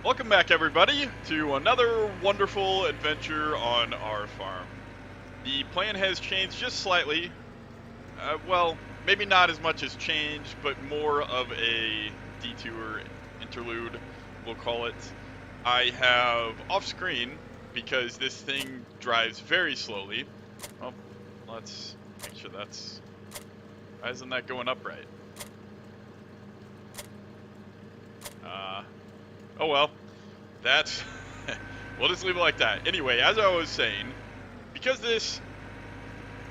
Welcome back, everybody, to another wonderful adventure on our farm. The plan has changed just slightly. Well, maybe not as much as change, but more of a detour interlude, we'll call it. I have off-screen, because this thing drives very slowly. Well, let's make sure that's... Why isn't that going up right? Oh well. That's... we'll just leave it like that. Anyway, as I was saying, because this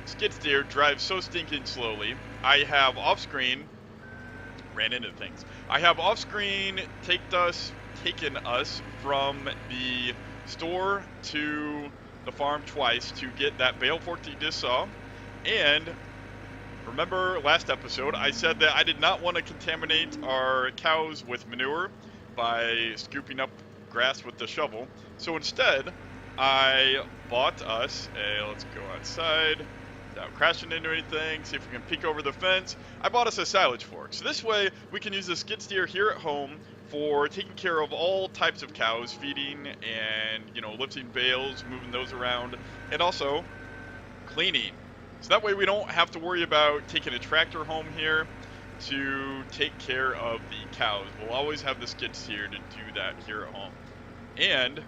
skid steer drives so stinking slowly, I have off-screen... ran into things. I have off-screen taken us from the store to the farm twice to get that bale fork you just saw. And remember last episode, I said that I did not want to contaminate our cows with manure by scooping up grass with the shovel. So instead, I bought us let's go outside without crashing into anything, see if we can peek over the fence. I bought us a silage fork. So this way, we can use the skid steer here at home for taking care of all types of cows, feeding and, lifting bales, moving those around, and also cleaning. So that way we don't have to worry about taking a tractor home here to take care of the cows. We'll always have the skid steer to do that here at home. And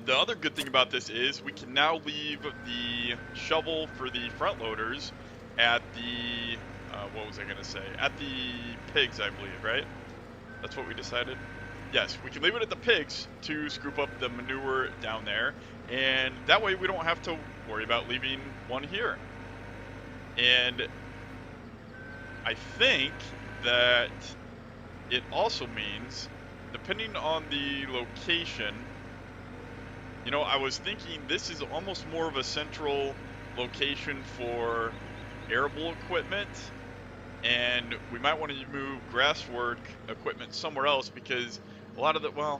the other good thing about this is we can now leave the shovel for the front loaders at the, what was I going to say? At the pigs, I believe, right? That's what we decided? Yes, we can leave it at the pigs to scoop up the manure down there. And that way we don't have to worry about leaving one here. And I think that it also means, depending on the location, I was thinking this is almost more of a central location for arable equipment, and we might want to move grass work equipment somewhere else because a lot of the,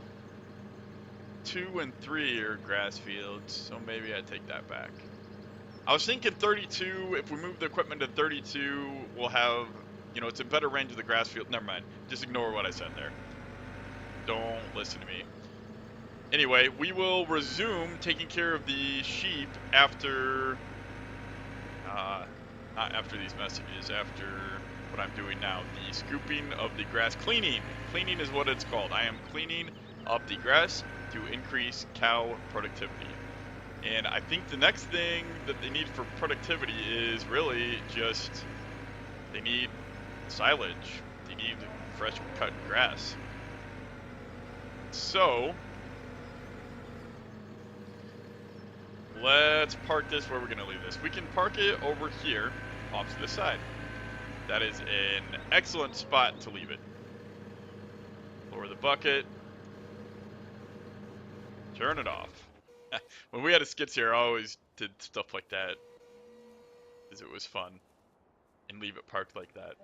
2 and 3 are grass fields, so maybe I take that back. I was thinking 32, if we move the equipment to 32, we'll have, it's a better range of the grass field. Never mind, just ignore what I said there. Don't listen to me. Anyway, we will resume taking care of the sheep after, not after these messages, after what I'm doing now, the scooping of the grass. Cleaning is what it's called. I am cleaning up the grass to increase cow productivity. And I think the next thing that they need for productivity is really just, they need silage. They need fresh cut grass. So, let's park this where we're going to leave this. We can park it over here off to the side. That is an excellent spot to leave it. Lower the bucket. Turn it off. When we had a skid steer, I always did stuff like that because it was fun. And leave it parked like that.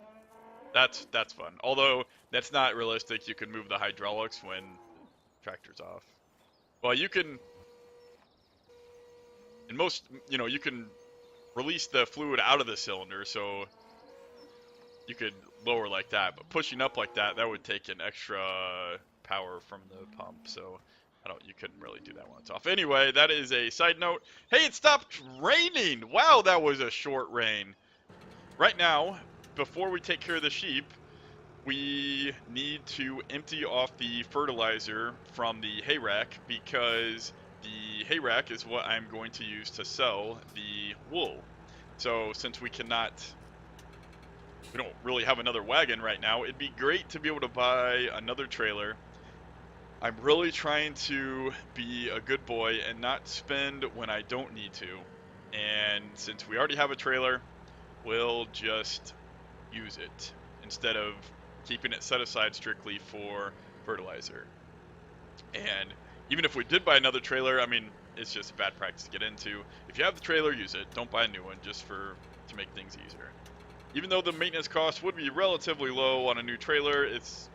That's fun. Although, that's not realistic. You can move the hydraulics when the tractor's off. Well, you can... And most, you can release the fluid out of the cylinder, so you could lower like that. But pushing up like that, that would take an extra power from the pump, so you couldn't really do that when it's off. Anyway, that is a side note. Hey, it stopped raining! Wow, that was a short rain. Right now, before we take care of the sheep, we need to empty off the fertilizer from the hay rack because the hay rack is what I'm going to use to sell the wool. So since we don't really have another wagon right now, it'd be great to be able to buy another trailer. I'm really trying to be a good boy and not spend when I don't need to. And since we already have a trailer, we'll just use it instead of keeping it set aside strictly for fertilizer. And even if we did buy another trailer, I mean, it's just bad practice to get into. If you have the trailer, use it. Don't buy a new one just to make things easier. Even though the maintenance cost would be relatively low on a new trailer, it's,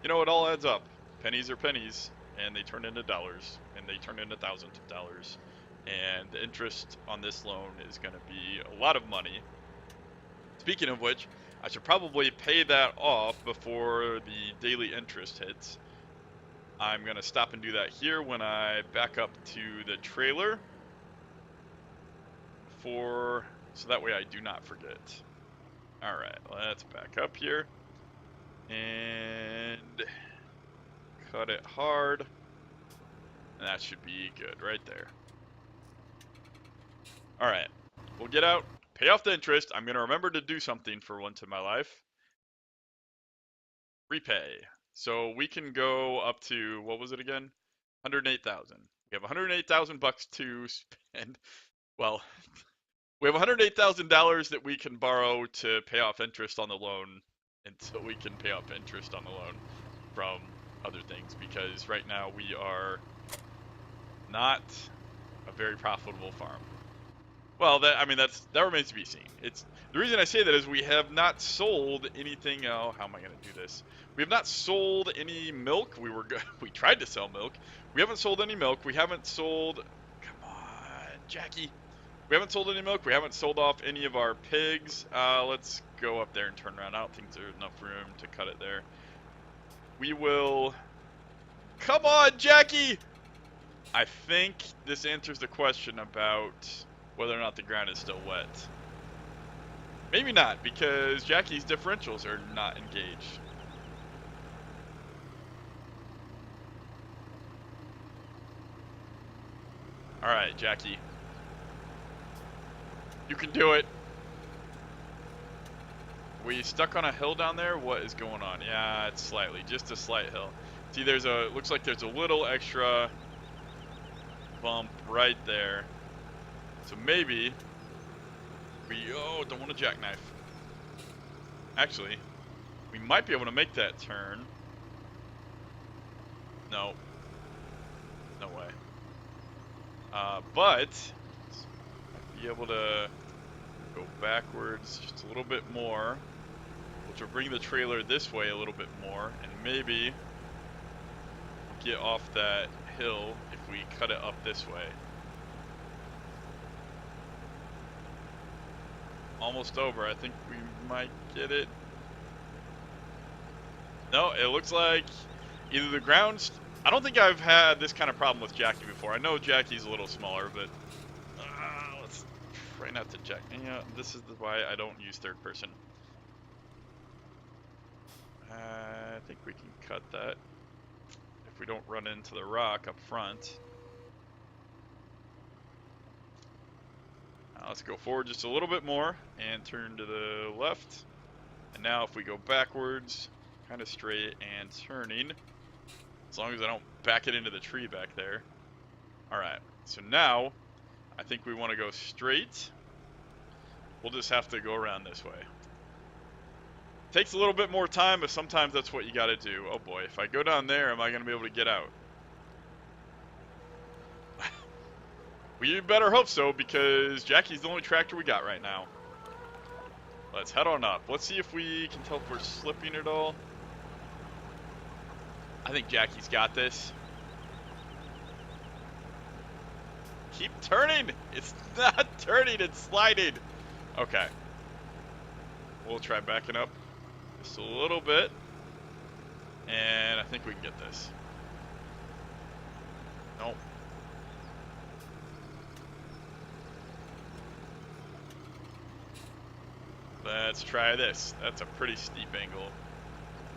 it all adds up. Pennies are pennies, and they turn into dollars, and they turn into thousands of dollars. And the interest on this loan is going to be a lot of money. Speaking of which, I should probably pay that off before the daily interest hits. I'm going to stop and do that here when I back up to the trailer so that way I do not forget. All right, let's back up here and cut it hard. And that should be good right there. All right, we'll get out, pay off the interest. I'm going to remember to do something for once in my life. Repay. So we can go up to, what was it again? 108,000. We have 108,000 bucks to spend. Well, we have $108,000 that we can borrow to pay off interest on the loan until we can pay off interest on the loan from other things, because right now we are not a very profitable farm. Well, that remains to be seen. It's the reason I say that is we have not sold anything. Oh, how am I going to do this? We have not sold any milk. We tried to sell milk. We haven't sold any milk. We haven't sold. Come on, Jackie. We haven't sold any milk. We haven't sold off any of our pigs. Let's go up there and turn around. I don't think there's enough room to cut it there. We will. Come on, Jackie. I think this answers the question about whether or not the ground is still wet. Maybe not, because Jackie's differentials are not engaged. Alright, Jackie. You can do it. We stuck on a hill down there? What is going on? Yeah, it's slightly, just a slight hill. See, looks like there's a little extra bump right there. So maybe don't want a jackknife. Actually, we might be able to make that turn. No. No way. But be able to go backwards just a little bit more, which will bring the trailer this way a little bit more, and maybe get off that hill if we cut it up this way. Almost over. I think we might get it. No, it looks like either the ground's... I don't think I've had this kind of problem with Jackie before. I know Jackie's a little smaller, but let's try not to jack. Yeah, this is why I don't use third person. I think we can cut that if we don't run into the rock up front. Let's go forward just a little bit more and turn to the left. And now if we go backwards, kind of straight and turning, as long as I don't back it into the tree back there. Alright, so now I think we want to go straight. We'll just have to go around this way. Takes a little bit more time, but sometimes that's what you got to do. Oh boy, if I go down there, am I going to be able to get out? We better hope so, because Jackie's the only tractor we got right now. Let's head on up. Let's see if we can tell if we're slipping at all. I think Jackie's got this. Keep turning! It's not turning, it's sliding! Okay. We'll try backing up just a little bit. And I think we can get this. Nope. Let's try this. That's a pretty steep angle.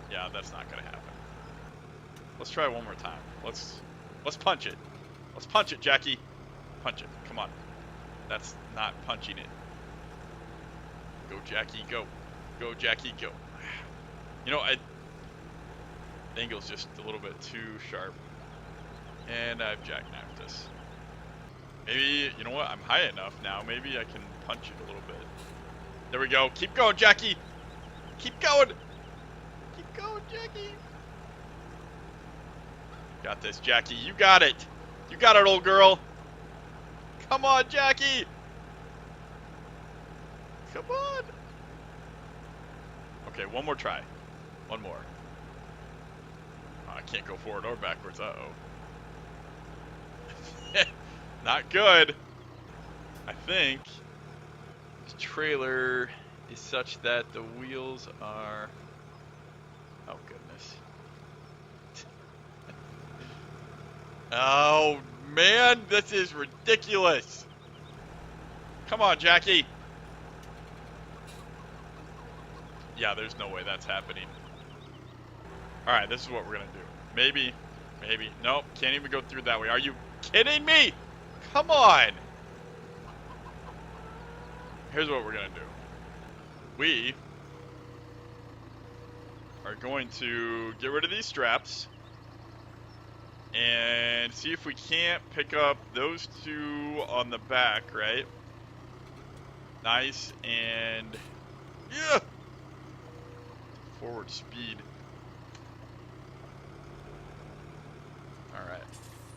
Yeah, that's not gonna happen. Let's try one more time. Let's punch it. Let's punch it, Jackie. Punch it. Come on. That's not punching it. Go, Jackie, go. Go, Jackie, go. You know, the angle's just a little bit too sharp. And I've jackknifed this. Maybe, you know what? I'm high enough now. Maybe I can punch it a little bit. There we go. Keep going, Jackie. Keep going. Keep going, Jackie. Got this, Jackie. You got it. You got it, old girl. Come on, Jackie. Come on. Okay, one more try. One more. Oh, I can't go forward or backwards. Uh-oh. Not good. I think this trailer is such that the wheels are... Oh, goodness. Oh, man, this is ridiculous. Come on, Jackie. Yeah, there's no way that's happening. All right, this is what we're going to do. Maybe. Nope, can't even go through that way. Are you kidding me? Come on. Here's what we're going to do. We are going to get rid of these straps and see if we can't pick up those two on the back, right? Nice, and yeah, forward speed. All right,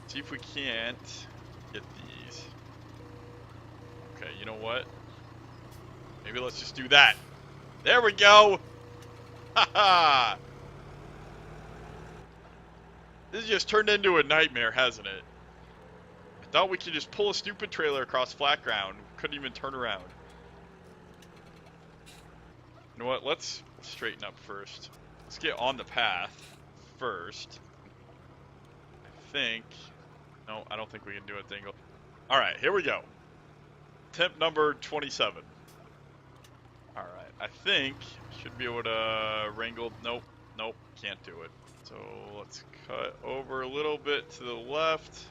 see if we can't get these. Okay, you know what? Maybe let's just do that. There we go. Haha. This has just turned into a nightmare, hasn't it? I thought we could just pull a stupid trailer across flat ground. Couldn't even turn around. You know what? Let's straighten up first. Let's get on the path first. I think. No, I don't think we can do a dingle. All right, here we go. Temp number 27. All right, I think should be able to wrangle. Nope, can't do it. So let's cut over a little bit to the left.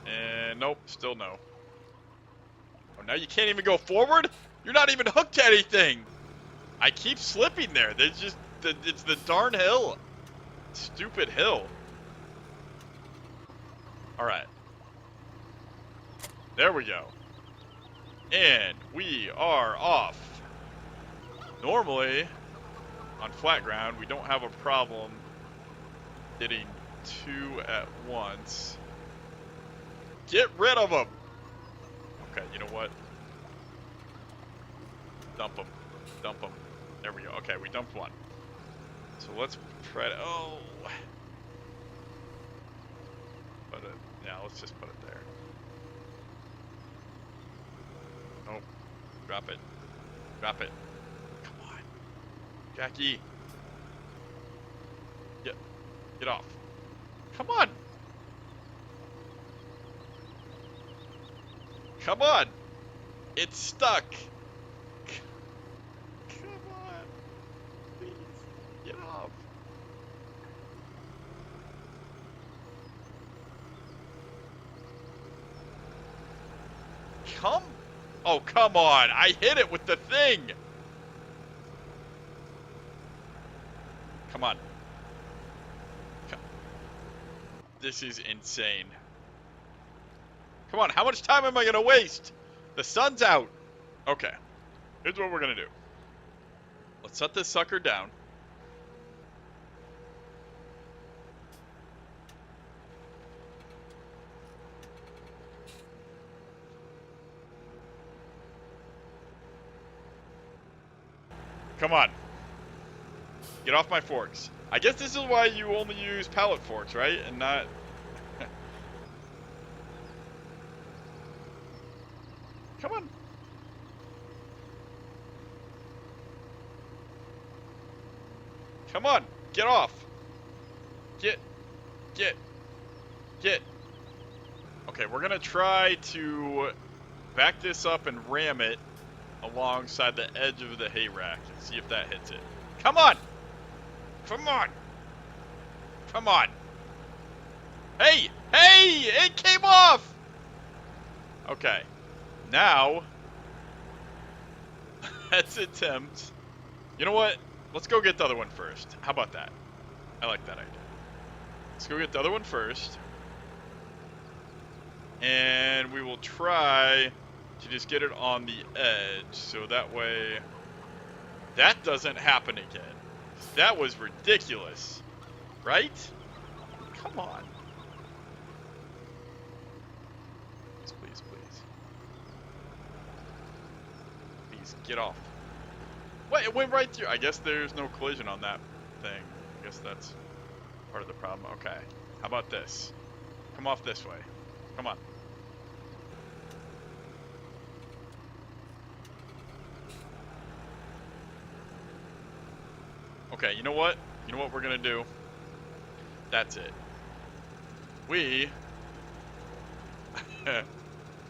And nope, still no. Oh, now you can't even go forward? You're not even hooked to anything. I keep slipping there. There's just, it's the darn hill. Stupid hill. All right. There we go. And we are off. Normally, on flat ground, we don't have a problem hitting two at once. Get rid of them. Okay, you know what? Dump them. There we go. Okay, we dumped one. So let's try to, put it, yeah, let's just put it there. Nope. Drop it. Come on. Jackie. Get off. Come on. It's stuck. Come on. Please. Get off. Oh, come on. I hit it with the thing. Come on. This is insane. Come on, how much time am I going to waste? The sun's out. Okay, here's what we're going to do. Let's set this sucker down. Come on. Get off my forks. I guess this is why you only use pallet forks, right? And not... Come on. Come on. Get off. Get. Okay, we're going to try to back this up and ram it alongside the edge of the hay rack and see if that hits it. Come on. Hey, it came off. Okay. Now, let's attempt. You know what? Let's go get the other one first. How about that? I like that idea. Let's go get the other one first. And we will try to just get it on the edge. So that way, that doesn't happen again. That was ridiculous. Right? Come on. Please. Please, get off. What? It went right through. I guess there's no collision on that thing. I guess that's part of the problem. Okay. How about this? Come off this way. Come on. Okay, you know what? You know what we're gonna do? That's it. we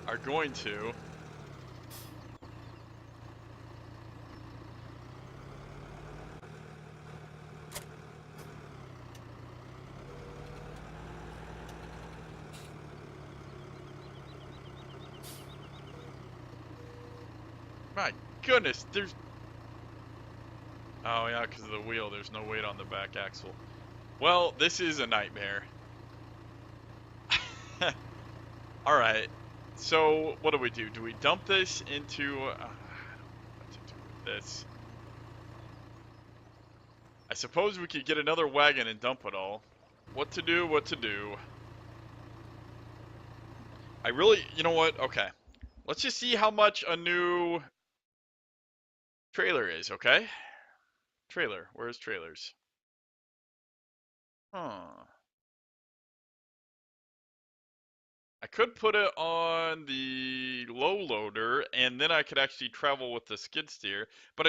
are going to my goodness, there's oh yeah, because of the wheel, there's no weight on the back axle. Well, this is a nightmare. Alright, so what do? Do we dump this into... I don't know what to do with this. I suppose we could get another wagon and dump it all. What to do, what to do. I really... You know what? Okay. Let's just see how much a new trailer is, okay? Trailer. Where's trailers? Huh. I could put it on the low loader, and then I could actually travel with the skid steer, but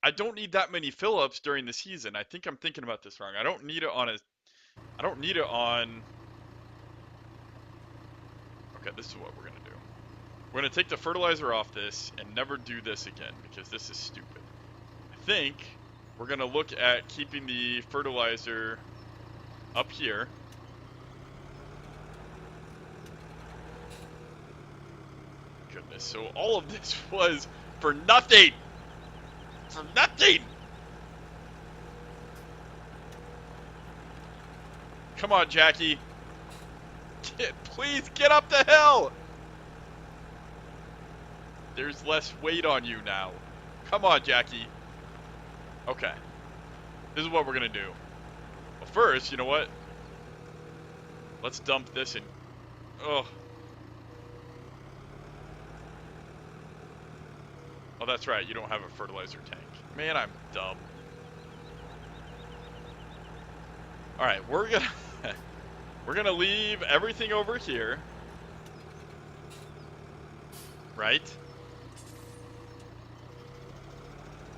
I don't need that many fill-ups during the season. I think I'm thinking about this wrong. I don't need it on okay, this is what we're gonna do. We're gonna take the fertilizer off this and never do this again, because this is stupid. I think we're gonna look at keeping the fertilizer up here. Goodness, so all of this was for nothing! For nothing! Come on, Jackie. Please get up the hill! There's less weight on you now. Come on, Jackie. Okay. This is what we're gonna do. Well, first, you know what? Let's dump this in. Oh. Oh, that's right. You don't have a fertilizer tank. Man, I'm dumb. All right, we're gonna leave everything over here, right?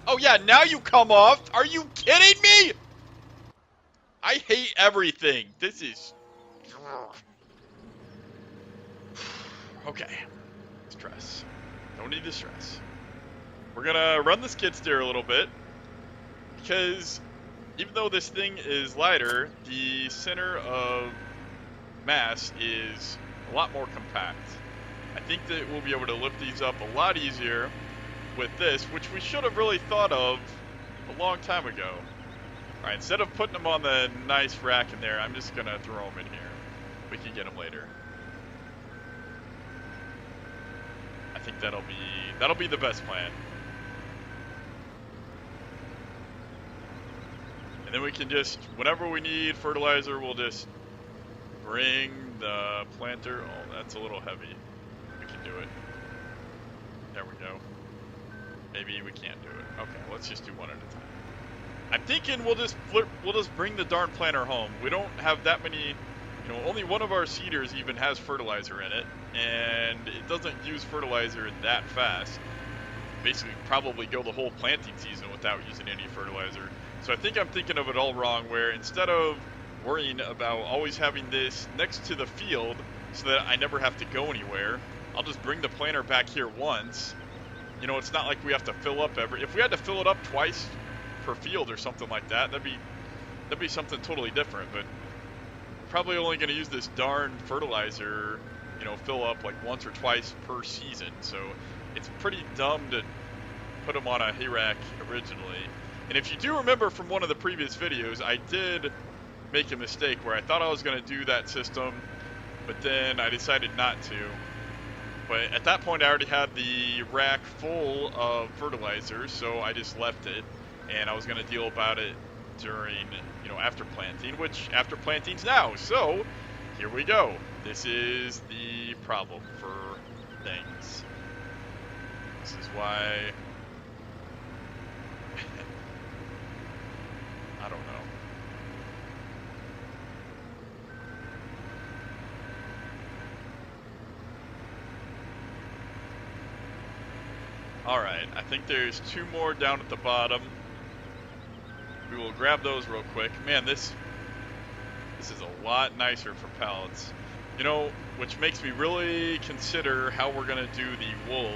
Oh yeah, now you come off. Are you kidding me? I hate everything. This is okay. Stress. Don't need to stress. We're gonna run the skid steer a little bit, because even though this thing is lighter, the center of mass is a lot more compact. I think that we'll be able to lift these up a lot easier with this, which we should have really thought of a long time ago. Alright, instead of putting them on the nice rack in there, I'm just gonna throw them in here. We can get them later. I think that'll be the best plan. And then we can just, whenever we need fertilizer, we'll just bring the planter. Oh, that's a little heavy. We can do it. There we go. Maybe we can't do it. Okay, let's just do one at a time. I'm thinking we'll just bring the darn planter home. We don't have that many, you know, only one of our seeders even has fertilizer in it, and it doesn't use fertilizer that fast. Basically, probably go the whole planting season without using any fertilizer. So I think I'm thinking of it all wrong, where instead of worrying about always having this next to the field so that I never have to go anywhere, I'll just bring the planter back here once. You know, it's not like we have to fill up if we had to fill it up twice per field or something like that, that'd be something totally different. But probably only going to use this darn fertilizer, you know, fill up like once or twice per season. So it's pretty dumb to put them on a hay rack originally. And if you do remember from one of the previous videos, I did make a mistake where I thought I was going to do that system, but then I decided not to. But at that point, I already had the rack full of fertilizer, so I just left it, and I was going to deal about it during, you know, after planting, which after planting's now. So here we go. This is the problem for things. This is why I don't know. Alright, I think there's two more down at the bottom. We will grab those real quick. Man, this This is a lot nicer for pallets. You know, which makes me really consider how we're going to do the wool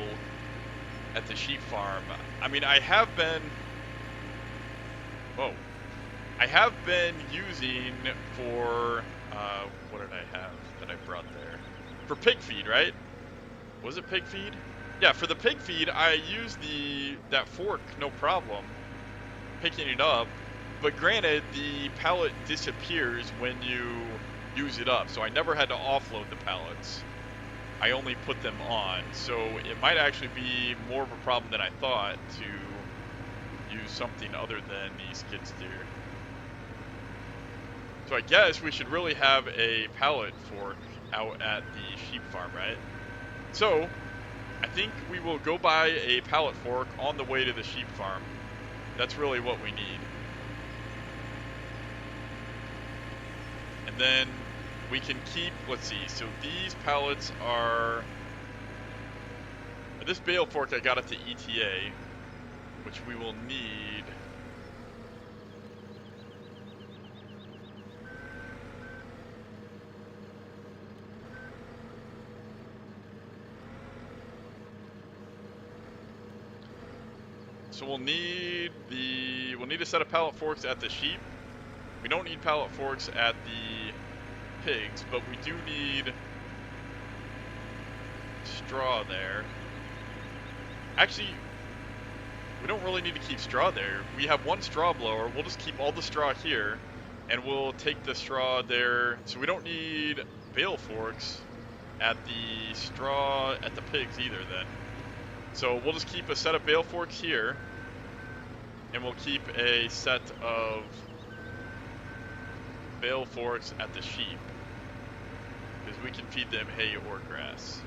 at the sheep farm. I mean, I have been... Whoa. I have been using for... what did I have that I brought there? For pig feed, right? Was it pig feed? Yeah, for the pig feed, I used that fork, no problem, picking it up. But granted, the pallet disappears when you use it up, so I never had to offload the pallets. I only put them on, so it might actually be more of a problem than I thought to use something other than the skid steer. So I guess we should really have a pallet fork out at the sheep farm, right? So I think we will go buy a pallet fork on the way to the sheep farm. That's really what we need. And then we can keep, let's see, so these pallets are, this bale fork I got at the ETA, which we will need. So we'll need a set of pallet forks at the sheep. We don't need pallet forks at the pigs, but we do need straw there. Actually, we don't really need to keep straw there. We have one straw blower. We'll just keep all the straw here, and we'll take the straw there. So we don't need bale forks at the straw at the pigs either then. So we'll just keep a set of bale forks here, and we'll keep a set of bale forks at the sheep, because we can feed them hay or grass.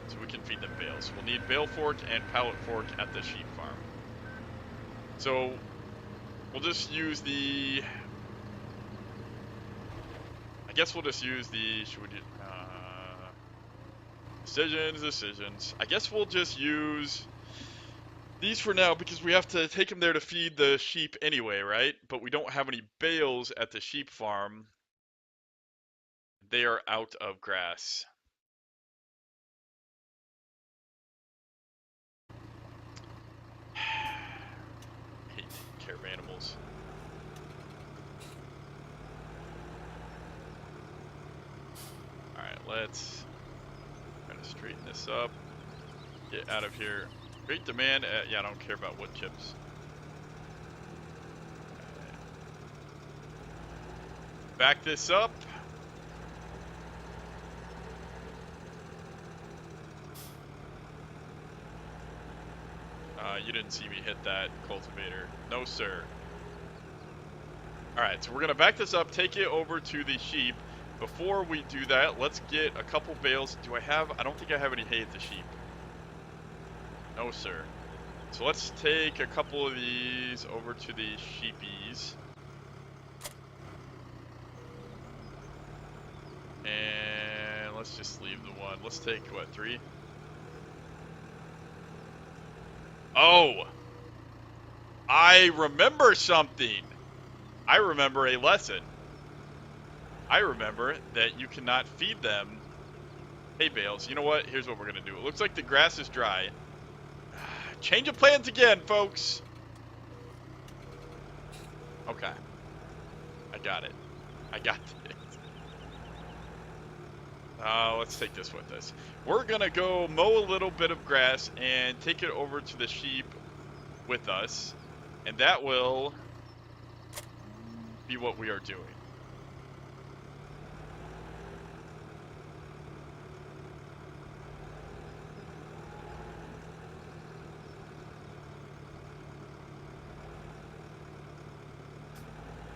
So we can feed them bales. So we'll need bale fork and pallet fork at the sheep farm. So we'll just use the, I guess we'll just use the, should we do, decisions. I guess we'll just use these for now because we have to take them there to feed the sheep anyway, right? But we don't have any bales at the sheep farm. They are out of grass. I hate taking care of animals. Alright, let's try to straighten this up. Get out of here. Great demand. Yeah, I don't care about wood chips. Back this up. You didn't see me hit that cultivator. No, sir. Alright, so we're going to back this up, take it over to the sheep. Before we do that, let's get a couple bales. I don't think I have any hay at the sheep. No, sir. So let's take a couple of these over to the sheepies. And let's just leave the one. Let's take, what, 3? Oh! I remember something! I remember a lesson. I remember that you cannot feed them hay bales. You know what? Here's what we're going to do. It looks like the grass is dry. Change of plans again, folks. Okay. I got it. I got it. Let's take this with us. We're going to go mow a little bit of grass and take it over to the sheep with us. And that will be what we are doing.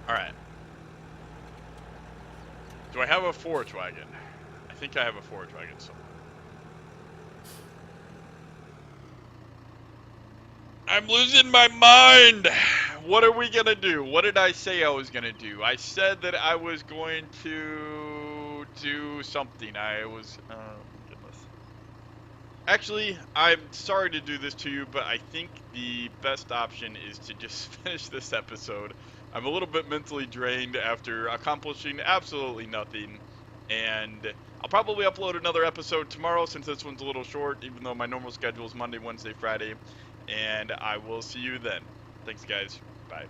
Alright. Do I have a forage wagon? I think I have a forage wagon somewhere. I'm losing my mind! What are we gonna do? What did I say I was gonna do? I said that I was going to do something. Goodness. Actually, I'm sorry to do this to you, but I think the best option is to just finish this episode. I'm a little bit mentally drained after accomplishing absolutely nothing. And I'll probably upload another episode tomorrow since this one's a little short, even though my normal schedule is Monday, Wednesday, Friday. And I will see you then. Thanks, guys. Bye.